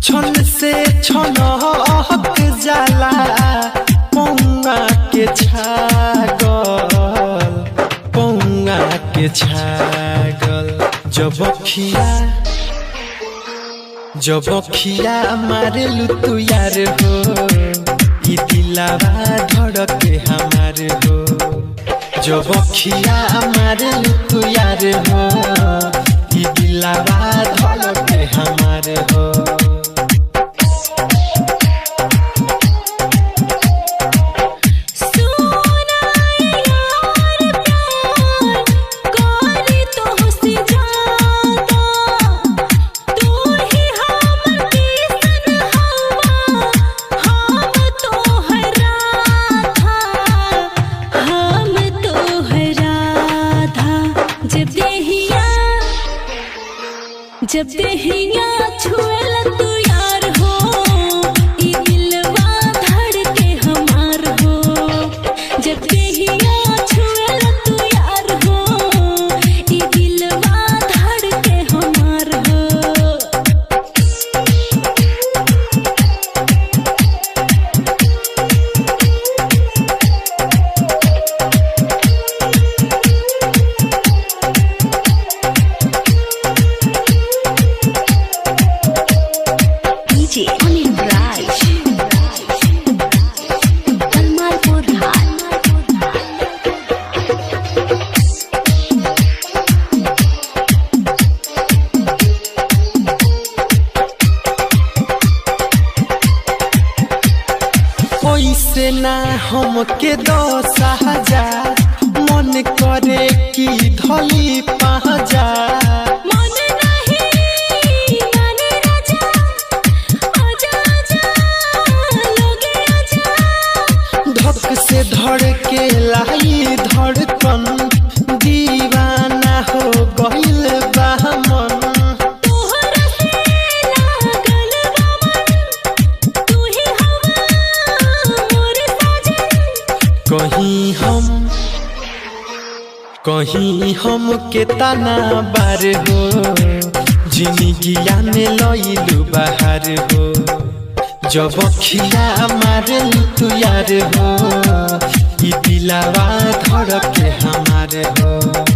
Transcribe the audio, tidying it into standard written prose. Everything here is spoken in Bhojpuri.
छन से छनहक जाला पौंगा के छागल जब खिया मारे लुतु यार हो ई दिलावा धड़के हमार हो जब खिया मारे लुतु यार हो ई दिलावा धड़के हमार हो। जब देहिया छुएल तू यार हो ई दिलवा धड़के हमार हो जब देहिया छुएल तू यार हो ई दिलवा धड़के हमार हो। ओइसे ना हमके दोसा जा मन करे कि धली पहजा मन नहीं मन राजा आजा आजा लोगे आजा धक से धड़के लाई धड़कन दीवाना हो गइल बा मन तोहरा से लागल बा मन तू ही हवा मोर साजन कहीं हम के तना बार हो जिंदगिया में लइलु बाहर हो जब खिया मारे तू यार हो ई दिलावा धड़के हमार हो।